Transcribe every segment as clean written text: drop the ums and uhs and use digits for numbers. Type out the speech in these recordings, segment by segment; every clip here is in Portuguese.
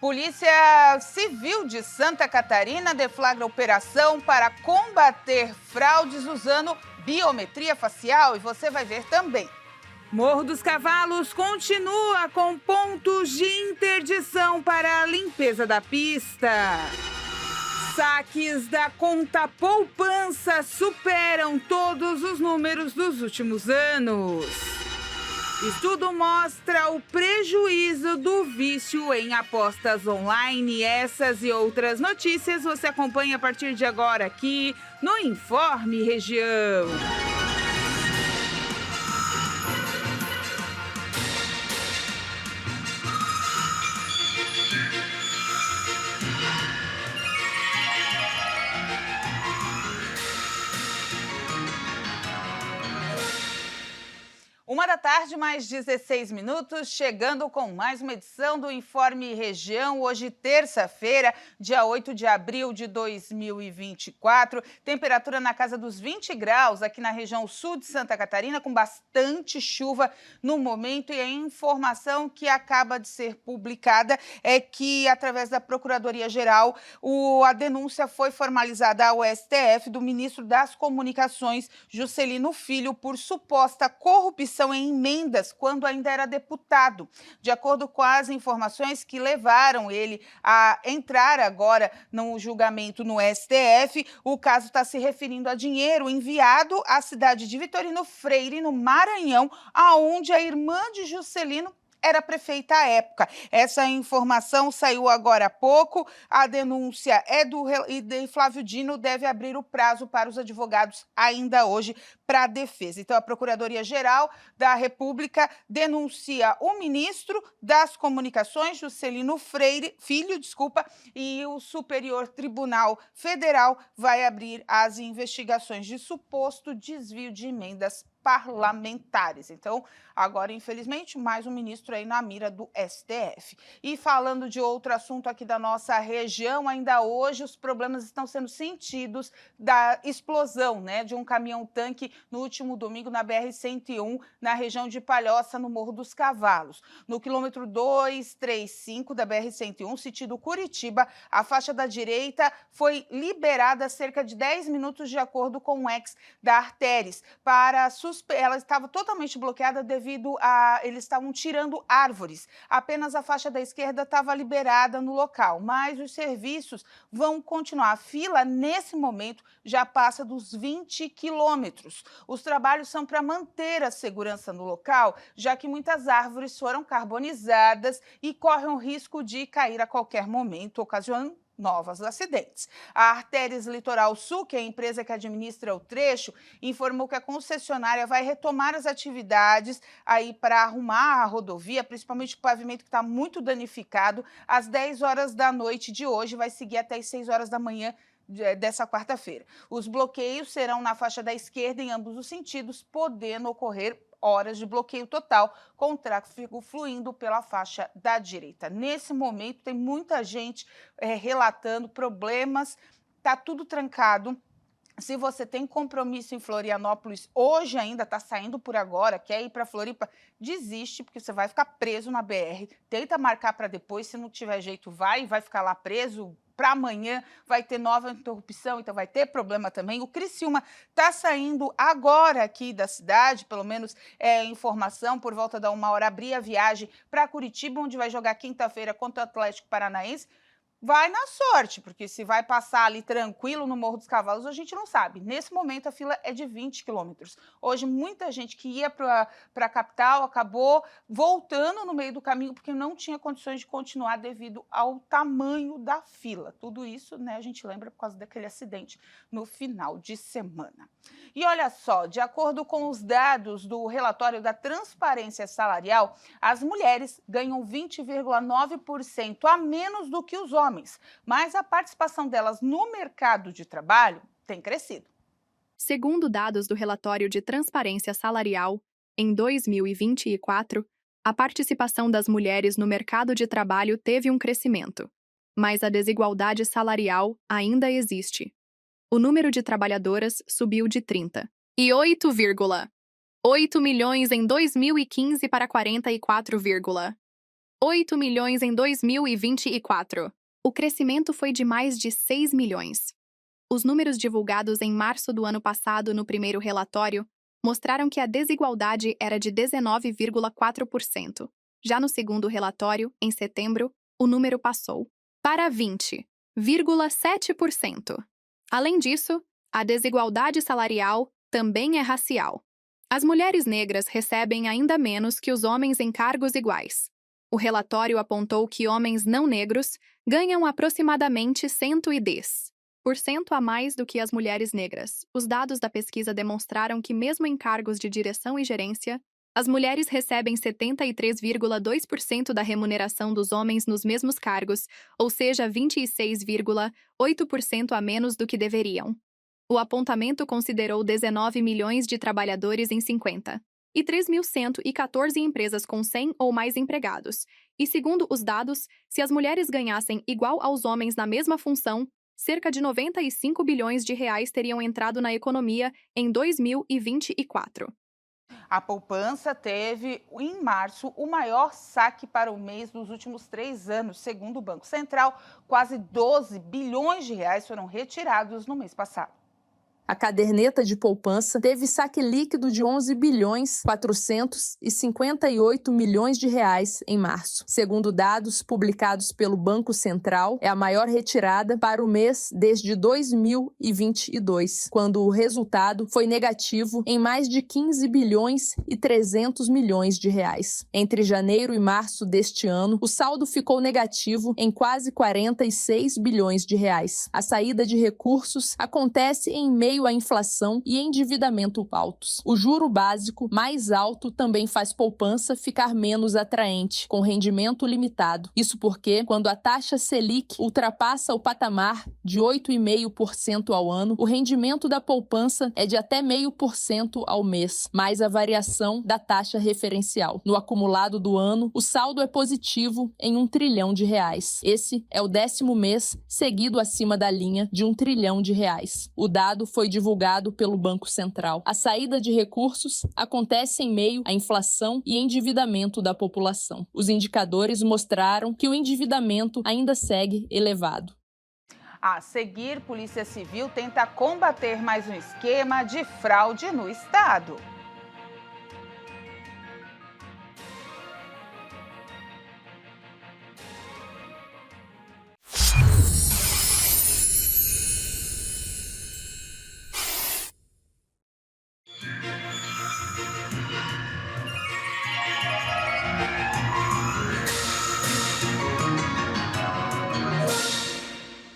Polícia Civil de Santa Catarina deflagra operação para combater fraudes usando biometria facial e você vai ver também. Morro dos Cavalos continua com pontos de interdição para a limpeza da pista. Saques da conta poupança superam todos os números dos últimos anos. Estudo mostra o prejuízo do vício em apostas online. Essas e outras notícias você acompanha a partir de agora aqui no Informe Região. Uma da tarde, mais 16 minutos, chegando com mais uma edição do Informe Região. Hoje, terça-feira, dia 8 de abril de 2024. Temperatura na casa dos 20 graus aqui na região sul de Santa Catarina, com bastante chuva no momento. E a informação que acaba de ser publicada é que, através da Procuradoria-Geral, a denúncia foi formalizada ao STF do ministro das Comunicações, Juscelino Filho, por suposta corrupção em emendas quando ainda era deputado. De acordo com as informações que levaram ele a entrar agora no julgamento no STF, o caso está se referindo a dinheiro enviado à cidade de Vitorino Freire, no Maranhão, aonde a irmã de Juscelino era prefeita à época. Essa informação saiu agora há pouco. A denúncia é de Flávio Dino, deve abrir o prazo para os advogados ainda hoje para a defesa. Então, a Procuradoria-Geral da República denuncia o ministro das Comunicações, Juscelino Filho, e o Superior Tribunal Federal vai abrir as investigações de suposto desvio de emendas parlamentares. Então, agora, infelizmente, mais um ministro aí na mira do STF. E falando de outro assunto aqui da nossa região, ainda hoje os problemas estão sendo sentidos da explosão, de um caminhão-tanque no último domingo na BR-101, na região de Palhoça, no Morro dos Cavalos. No quilômetro 235 da BR-101, sentido Curitiba, a faixa da direita foi liberada há cerca de 10 minutos, de acordo com o ex da Artéries, ela estava totalmente bloqueada devido a eles estavam tirando árvores. Apenas a faixa da esquerda estava liberada no local, mas os serviços vão continuar. A fila, nesse momento, já passa dos 20 quilômetros. Os trabalhos são para manter a segurança no local, já que muitas árvores foram carbonizadas e correm o risco de cair a qualquer momento, ocasionando novos acidentes. A Artéries Litoral Sul, que é a empresa que administra o trecho, informou que a concessionária vai retomar as atividades aí para arrumar a rodovia, principalmente o pavimento que está muito danificado, às 10 horas da noite de hoje, vai seguir até as 6 horas da manhã dessa quarta-feira. Os bloqueios serão na faixa da esquerda em ambos os sentidos, podendo ocorrer horas de bloqueio total, com o tráfego fluindo pela faixa da direita. Nesse momento, tem muita gente relatando problemas, está tudo trancado. Se você tem compromisso em Florianópolis, hoje ainda está saindo por agora, quer ir para Floripa, desiste, porque você vai ficar preso na BR. Tenta marcar para depois, se não tiver jeito, vai ficar lá preso. Para amanhã vai ter nova interrupção, então vai ter problema também. O Criciúma está saindo agora aqui da cidade, pelo menos informação, por volta da 1h, abrir a viagem para Curitiba, onde vai jogar quinta-feira contra o Atlético Paranaense. Vai na sorte, porque se vai passar ali tranquilo no Morro dos Cavalos, a gente não sabe. Nesse momento, a fila é de 20 quilômetros. Hoje, muita gente que ia para a capital acabou voltando no meio do caminho, porque não tinha condições de continuar devido ao tamanho da fila. Tudo isso, a gente lembra por causa daquele acidente no final de semana. E olha só, de acordo com os dados do relatório da Transparência Salarial, as mulheres ganham 20,9% a menos do que os homens, mas a participação delas no mercado de trabalho tem crescido. Segundo dados do relatório de Transparência Salarial, em 2024, a participação das mulheres no mercado de trabalho teve um crescimento, mas a desigualdade salarial ainda existe. O número de trabalhadoras subiu de 38,8 milhões em 2015 para 44, 8 milhões em 2024. O crescimento foi de mais de 6 milhões. Os números divulgados em março do ano passado no primeiro relatório mostraram que a desigualdade era de 19,4%. Já no segundo relatório, em setembro, o número passou para 20,7%. Além disso, a desigualdade salarial também é racial. As mulheres negras recebem ainda menos que os homens em cargos iguais. O relatório apontou que homens não negros ganham aproximadamente 110% a mais do que as mulheres negras. Os dados da pesquisa demonstraram que, mesmo em cargos de direção e gerência, as mulheres recebem 73,2% da remuneração dos homens nos mesmos cargos, ou seja, 26,8% a menos do que deveriam. O apontamento considerou 19 milhões de trabalhadores em 50 e 3.114 empresas com 100 ou mais empregados. E segundo os dados, se as mulheres ganhassem igual aos homens na mesma função, cerca de 95 bilhões de reais teriam entrado na economia em 2024. A poupança teve, em março, o maior saque para o mês dos últimos 3 anos. Segundo o Banco Central, quase 12 bilhões de reais foram retirados no mês passado. A caderneta de poupança teve saque líquido de 11 bilhões 458 milhões de reais em março. Segundo dados publicados pelo Banco Central, é a maior retirada para o mês desde 2022, quando o resultado foi negativo em mais de 15 bilhões e 300 milhões de reais. Entre janeiro e março deste ano, o saldo ficou negativo em quase 46 bilhões de reais. A saída de recursos acontece em meio à inflação e endividamento altos. O juro básico mais alto também faz poupança ficar menos atraente, com rendimento limitado. Isso porque, quando a taxa Selic ultrapassa o patamar de 8,5% ao ano, o rendimento da poupança é de até 0,5% ao mês, mais a variação da taxa referencial. No acumulado do ano, o saldo é positivo em R$1 trilhão. Esse é o 10º mês seguido acima da linha de R$1 trilhão. O dado foi divulgado pelo Banco Central. A saída de recursos acontece em meio à inflação e endividamento da população. Os indicadores mostraram que o endividamento ainda segue elevado. A seguir, Polícia Civil tenta combater mais um esquema de fraude no estado.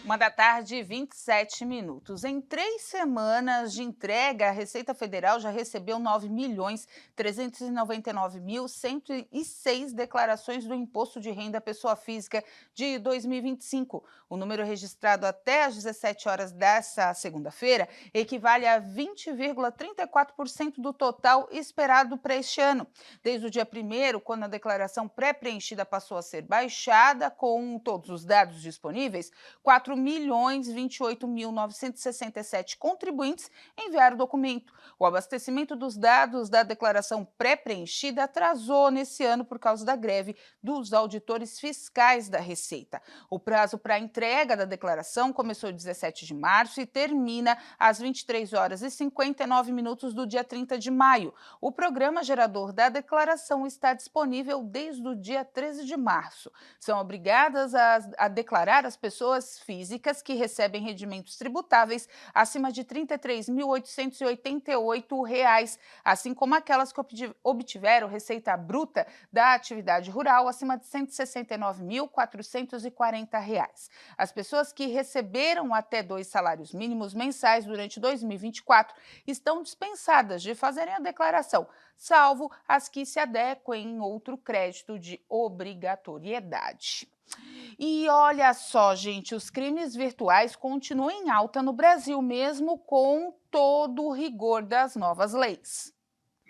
Uma da tarde, 27 minutos. Em 3 semanas de entrega, a Receita Federal já recebeu 9.399.106 declarações do Imposto de Renda à Pessoa Física de 2025. O número registrado até às 17 horas dessa segunda-feira equivale a 20,34% do total esperado para este ano. Desde o dia 1º, quando a declaração pré-preenchida passou a ser baixada com todos os dados disponíveis, 4.028.967 contribuintes enviaram o documento. O abastecimento dos dados da declaração pré-preenchida atrasou nesse ano por causa da greve dos auditores fiscais da Receita. O prazo para a entrega da declaração começou 17 de março e termina às 23 horas e 59 minutos do dia 30 de maio. O programa gerador da declaração está disponível desde o dia 13 de março. São obrigadas a declarar as pessoas físicas que recebem rendimentos tributáveis acima de R$ 33.888, assim como aquelas que obtiveram receita bruta da atividade rural acima de R$ 169.440. As pessoas que receberam até 2 salários mínimos mensais durante 2024 estão dispensadas de fazerem a declaração, salvo as que se adequem em outro crédito de obrigatoriedade. E olha só, gente, os crimes virtuais continuam em alta no Brasil, mesmo com todo o rigor das novas leis.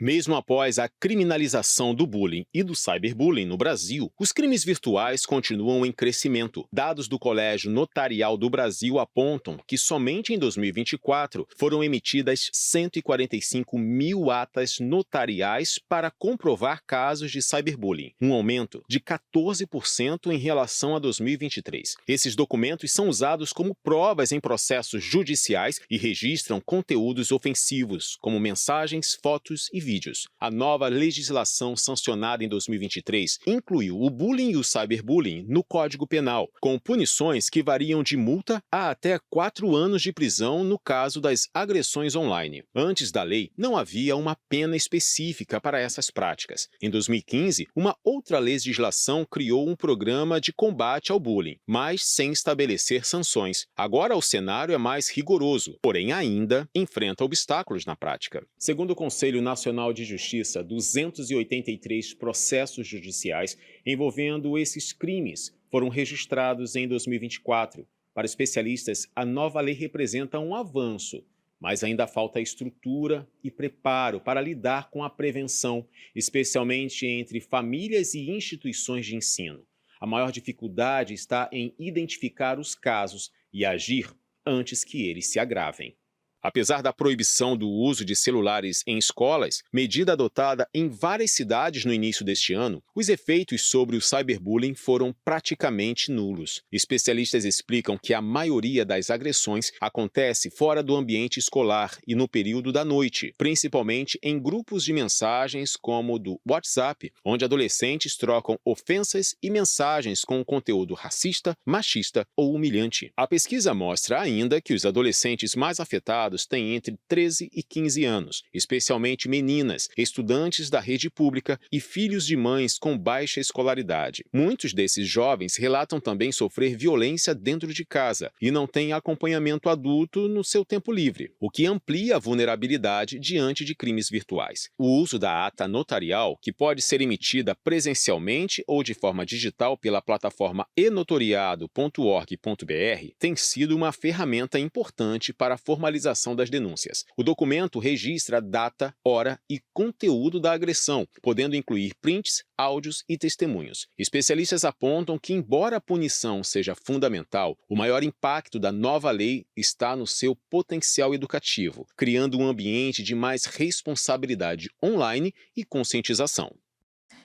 Mesmo após a criminalização do bullying e do cyberbullying no Brasil, os crimes virtuais continuam em crescimento. Dados do Colégio Notarial do Brasil apontam que somente em 2024 foram emitidas 145 mil atas notariais para comprovar casos de cyberbullying, um aumento de 14% em relação a 2023. Esses documentos são usados como provas em processos judiciais e registram conteúdos ofensivos, como mensagens, fotos e vídeos. A nova legislação sancionada em 2023 incluiu o bullying e o cyberbullying no Código Penal, com punições que variam de multa a até 4 anos de prisão no caso das agressões online. Antes da lei, não havia uma pena específica para essas práticas. Em 2015, uma outra legislação criou um programa de combate ao bullying, mas sem estabelecer sanções. Agora o cenário é mais rigoroso, porém ainda enfrenta obstáculos na prática. Segundo o Conselho Nacional de Justiça, 283 processos judiciais envolvendo esses crimes foram registrados em 2024. Para especialistas, a nova lei representa um avanço, mas ainda falta estrutura e preparo para lidar com a prevenção, especialmente entre famílias e instituições de ensino. A maior dificuldade está em identificar os casos e agir antes que eles se agravem. Apesar da proibição do uso de celulares em escolas, medida adotada em várias cidades no início deste ano, os efeitos sobre o cyberbullying foram praticamente nulos. Especialistas explicam que a maioria das agressões acontece fora do ambiente escolar e no período da noite, principalmente em grupos de mensagens como o do WhatsApp, onde adolescentes trocam ofensas e mensagens com conteúdo racista, machista ou humilhante. A pesquisa mostra ainda que os adolescentes mais afetados têm entre 13 e 15 anos, especialmente meninas, estudantes da rede pública e filhos de mães com baixa escolaridade. Muitos desses jovens relatam também sofrer violência dentro de casa e não têm acompanhamento adulto no seu tempo livre, o que amplia a vulnerabilidade diante de crimes virtuais. O uso da ata notarial, que pode ser emitida presencialmente ou de forma digital pela plataforma enotoriado.org.br, tem sido uma ferramenta importante para a formalização das denúncias. O documento registra a data, hora e conteúdo da agressão, podendo incluir prints, áudios e testemunhos. Especialistas apontam que, embora a punição seja fundamental, o maior impacto da nova lei está no seu potencial educativo, criando um ambiente de mais responsabilidade online e conscientização.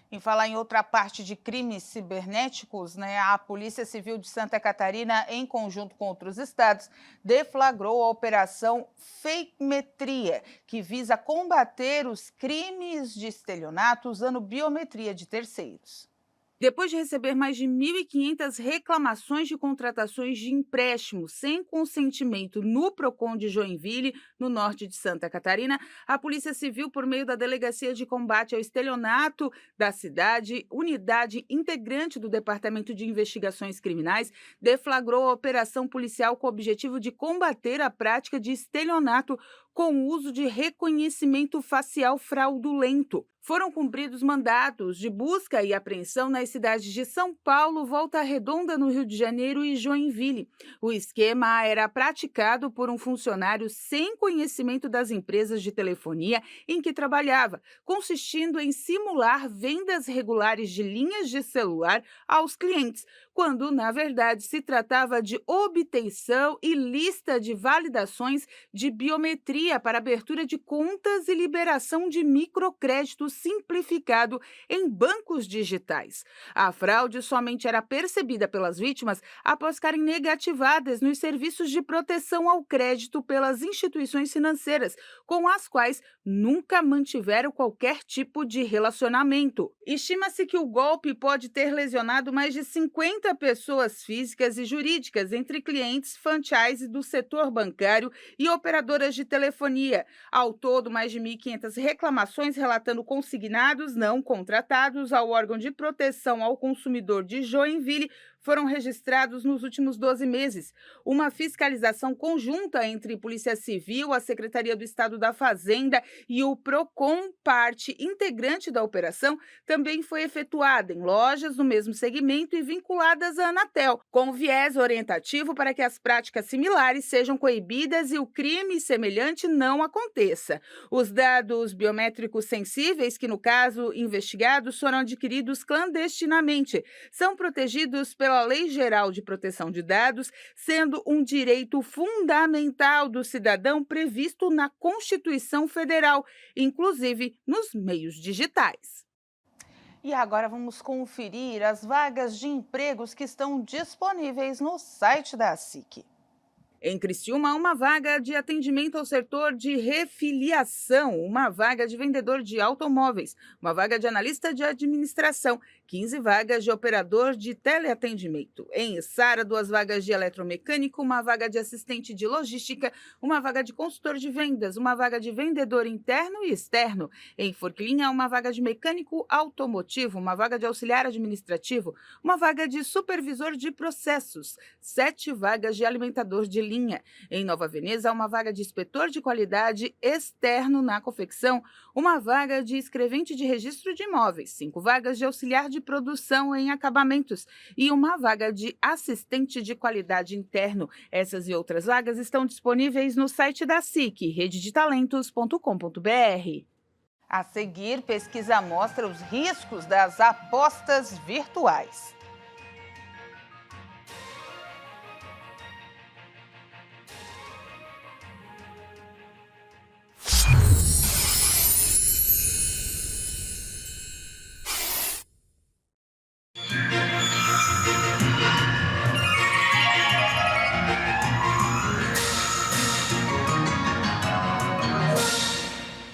Em falar em outra parte de crimes cibernéticos, a Polícia Civil de Santa Catarina, em conjunto com outros estados, deflagrou a Operação Fakemetria, que visa combater os crimes de estelionato usando biometria de terceiros. Depois de receber mais de 1.500 reclamações de contratações de empréstimos sem consentimento no Procon de Joinville, no norte de Santa Catarina, a Polícia Civil, por meio da Delegacia de Combate ao Estelionato da cidade, unidade integrante do Departamento de Investigações Criminais, deflagrou a operação policial com o objetivo de combater a prática de estelionato com o uso de reconhecimento facial fraudulento. Foram cumpridos mandados de busca e apreensão nas cidades de São Paulo, Volta Redonda, no Rio de Janeiro, e Joinville. O esquema era praticado por um funcionário sem conhecimento das empresas de telefonia em que trabalhava, consistindo em simular vendas regulares de linhas de celular aos clientes, quando, na verdade, se tratava de obtenção ilícita de validações de biometria para abertura de contas e liberação de microcrédito simplificado em bancos digitais. A fraude somente era percebida pelas vítimas após ficarem negativadas nos serviços de proteção ao crédito pelas instituições financeiras, com as quais nunca mantiveram qualquer tipo de relacionamento. Estima-se que o golpe pode ter lesionado mais de 50 pessoas físicas e jurídicas, entre clientes, franchise do setor bancário e operadoras de telefonia. Ao todo, mais de 1.500 reclamações relatando consignados não contratados ao órgão de proteção ao consumidor de Joinville foram registrados nos últimos 12 meses. Uma fiscalização conjunta entre Polícia Civil, a Secretaria do Estado da Fazenda e o PROCON, parte integrante da operação, também foi efetuada em lojas do mesmo segmento e vinculadas à Anatel, com viés orientativo para que as práticas similares sejam coibidas e o crime semelhante não aconteça. Os dados biométricos sensíveis, que no caso investigados foram adquiridos clandestinamente, são protegidos pela Lei Geral de Proteção de Dados, sendo um direito fundamental do cidadão previsto na Constituição Federal, inclusive nos meios digitais. E agora vamos conferir as vagas de empregos que estão disponíveis no site da SIC. Em Criciúma, uma vaga de atendimento ao setor de refiliação, uma vaga de vendedor de automóveis, uma vaga de analista de administração, 15 vagas de operador de teleatendimento. Em Içara, 2 vagas de eletromecânico, uma vaga de assistente de logística, uma vaga de consultor de vendas, uma vaga de vendedor interno e externo. Em Forquilinha, uma vaga de mecânico automotivo, uma vaga de auxiliar administrativo, uma vaga de supervisor de processos, 7 vagas de alimentador de linha. Em Nova Veneza, uma vaga de inspetor de qualidade externo na confecção, uma vaga de escrevente de registro de imóveis, 5 vagas de auxiliar de produção em acabamentos e uma vaga de assistente de qualidade interno. Essas e outras vagas estão disponíveis no site da SIC, rededetalentos.com.br. A seguir, pesquisa mostra os riscos das apostas virtuais.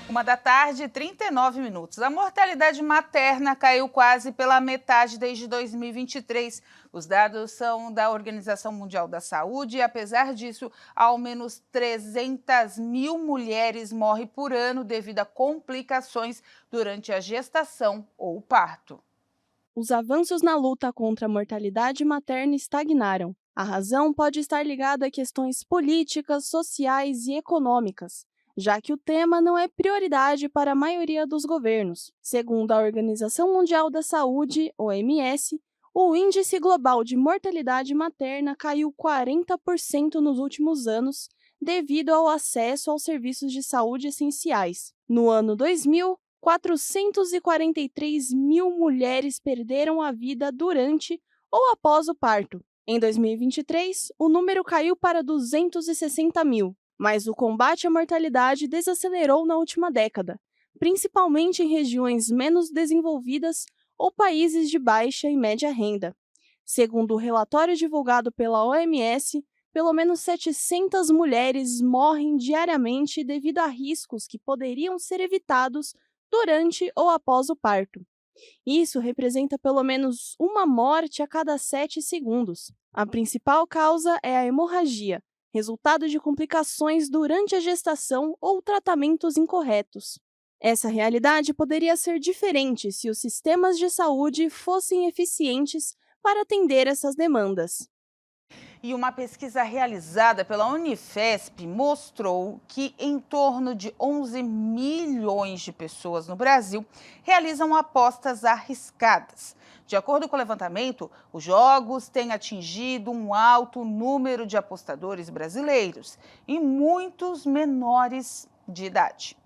Uma da tarde, 39 minutos. A mortalidade materna caiu quase pela metade desde 2023. Os dados são da Organização Mundial da Saúde e, apesar disso, ao menos 300 mil mulheres morrem por ano devido a complicações durante a gestação ou parto. Os avanços na luta contra a mortalidade materna estagnaram. A razão pode estar ligada a questões políticas, sociais e econômicas, já que o tema não é prioridade para a maioria dos governos. Segundo a Organização Mundial da Saúde, OMS, o índice global de mortalidade materna caiu 40% nos últimos anos devido ao acesso aos serviços de saúde essenciais. No ano 2000, 443 mil mulheres perderam a vida durante ou após o parto. Em 2023, o número caiu para 260 mil. Mas o combate à mortalidade desacelerou na última década, principalmente em regiões menos desenvolvidas ou países de baixa e média renda. Segundo o relatório divulgado pela OMS, pelo menos 700 mulheres morrem diariamente devido a riscos que poderiam ser evitados durante ou após o parto. Isso representa pelo menos uma morte a cada 7 segundos. A principal causa é a hemorragia, resultado de complicações durante a gestação ou tratamentos incorretos. Essa realidade poderia ser diferente se os sistemas de saúde fossem eficientes para atender essas demandas. E uma pesquisa realizada pela Unifesp mostrou que em torno de 11 milhões de pessoas no Brasil realizam apostas arriscadas. De acordo com o levantamento, os jogos têm atingido um alto número de apostadores brasileiros e muitos menores de idade.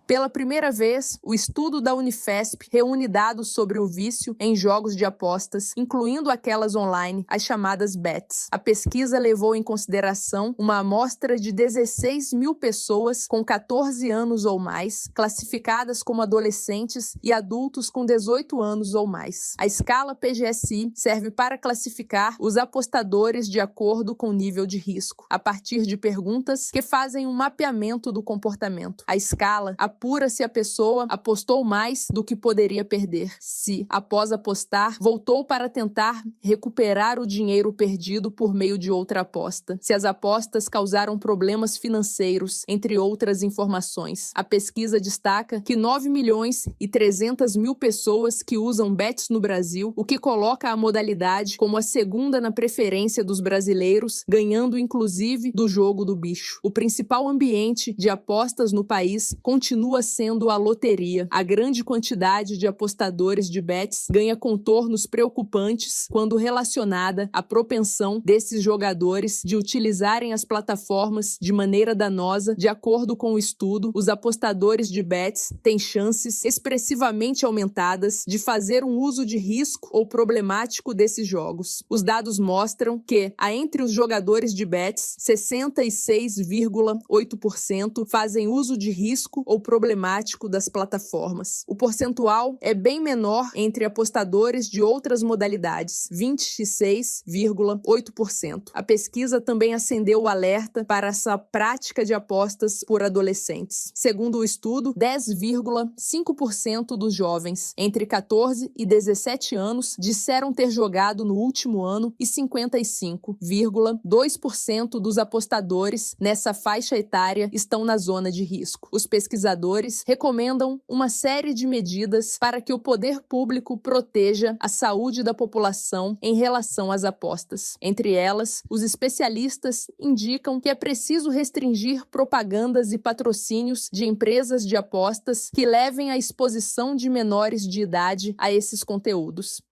Pela primeira vez, o estudo da Unifesp reúne dados sobre o vício em jogos de apostas, incluindo aquelas online, as chamadas bets. A pesquisa levou em consideração uma amostra de 16 mil pessoas com 14 anos ou mais, classificadas como adolescentes e adultos com 18 anos ou mais. A escala PGSI serve para classificar os apostadores de acordo com o nível de risco, a partir de perguntas que fazem um mapeamento do comportamento. A escala aponta apura se a pessoa apostou mais do que poderia perder. Se, após apostar, voltou para tentar recuperar o dinheiro perdido por meio de outra aposta. Se as apostas causaram problemas financeiros, entre outras informações. A pesquisa destaca que 9.300.000 pessoas que usam bets no Brasil, o que coloca a modalidade como a segunda na preferência dos brasileiros, ganhando inclusive do jogo do bicho. O principal ambiente de apostas no país continua sendo a loteria. A grande quantidade de apostadores de bets ganha contornos preocupantes quando relacionada à propensão desses jogadores de utilizarem as plataformas de maneira danosa. De acordo com o estudo, os apostadores de bets têm chances expressivamente aumentadas de fazer um uso de risco ou problemático desses jogos. Os dados mostram que, entre os jogadores de bets, 66,8% fazem uso de risco ou problemático das plataformas. O percentual é bem menor entre apostadores de outras modalidades, 26,8%. A pesquisa também acendeu o alerta para essa prática de apostas por adolescentes. Segundo o estudo, 10,5% dos jovens entre 14 e 17 anos disseram ter jogado no último ano e 55,2% dos apostadores nessa faixa etária estão na zona de risco. Os pesquisadores recomendam uma série de medidas para que o poder público proteja a saúde da população em relação às apostas. Entre elas, os especialistas indicam que é preciso restringir propagandas e patrocínios de empresas de apostas que levem à exposição de menores de idade a esses conteúdos.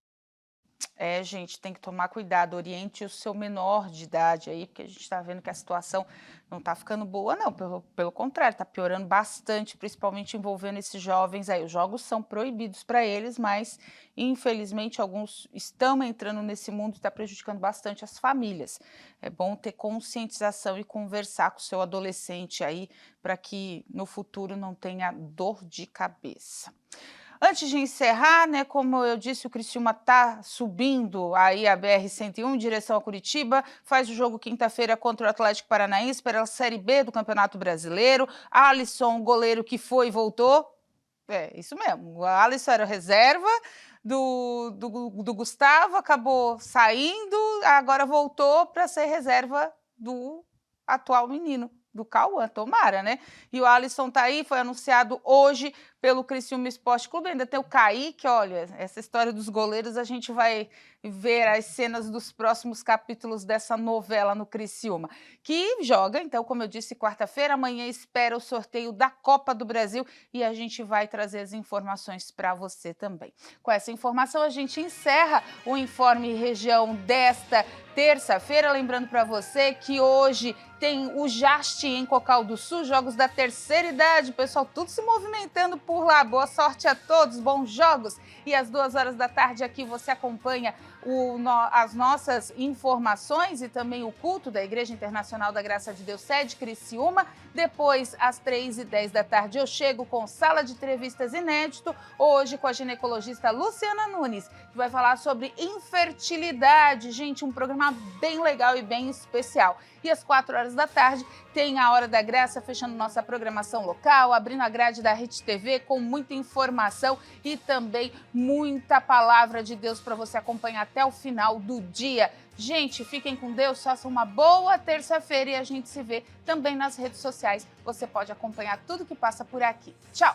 Gente, tem que tomar cuidado, oriente o seu menor de idade aí, porque a gente está vendo que a situação não está ficando boa, não, pelo contrário, está piorando bastante, principalmente envolvendo esses jovens aí. Os jogos são proibidos para eles, mas infelizmente alguns estão entrando nesse mundo e está prejudicando bastante as famílias. É bom ter conscientização e conversar com o seu adolescente aí, para que no futuro não tenha dor de cabeça. Antes de encerrar, né, como eu disse, o Criciúma está subindo aí a BR-101 em direção a Curitiba, faz o jogo quinta-feira contra o Atlético Paranaense pela Série B do Campeonato Brasileiro. Alisson, goleiro que foi e voltou, isso mesmo, o Alisson era reserva do Gustavo, acabou saindo, agora voltou para ser reserva do atual menino, do Cauã, tomara, né? E o Alisson tá aí, foi anunciado hoje pelo Criciúma Esporte Clube. Ainda tem o Kaique, olha, essa história dos goleiros, a gente vai ver as cenas dos próximos capítulos dessa novela no Criciúma, que joga, então, como eu disse, quarta-feira. Amanhã espera o sorteio da Copa do Brasil e a gente vai trazer as informações para você também. Com essa informação, a gente encerra o Informe Região desta terça-feira. Lembrando para você que hoje tem o JAST em Cocal do Sul, Jogos da Terceira Idade. Pessoal, tudo se movimentando por lá. Boa sorte a todos, bons jogos. E às 14h aqui você acompanha as nossas informações e também o culto da Igreja Internacional da Graça de Deus, sede Criciúma. Depois, às 15h10 eu chego com Sala de Entrevistas inédito, hoje com a ginecologista Luciana Nunes, que vai falar sobre infertilidade. Gente, um programa bem legal e bem especial. E às 16h tem a Hora da Graça, fechando nossa programação local, abrindo a grade da Rede TV com muita informação e também muita palavra de Deus para você acompanhar até o final do dia. Gente, fiquem com Deus, façam uma boa terça-feira e a gente se vê também nas redes sociais. Você pode acompanhar tudo que passa por aqui. Tchau!